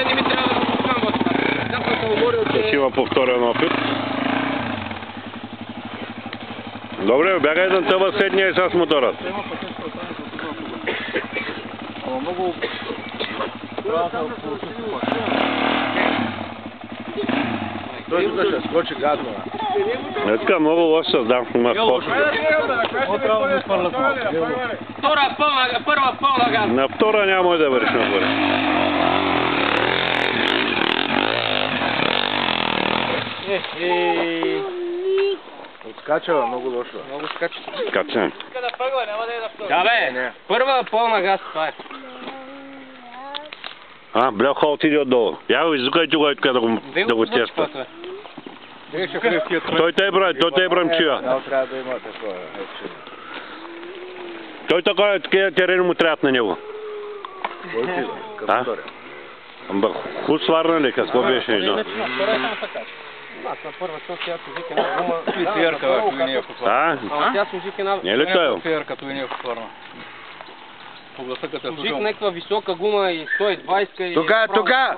мен не ми трябва да го пускам в това. Как съм се уморил, че... Ще има повторен опит. Добре, бягай да тъва седния и с моторът. Ама много... Той тук ще скочи гадно. Не така, много лошо създам. Има скоро. Първа пълна газ. На втора няма да върши нагоре. Отскачава много лошо. Много скача. Скачам. Да бе, първа пълна газ, това е. Бляха отиде отдолу. Я го иззукайте го тук да го теста. Той те е брамчия. Трябва да има такова. Той такива терени му трябват на него. Хубаво сварна ли, какво беше? Не знам. На първа тя служи една гума. Фиерка, като не е повторна. Тя служи една... Не е ли той? Фиерка, като не е повторна. Служих някаква висока гума и 120 и... Тука!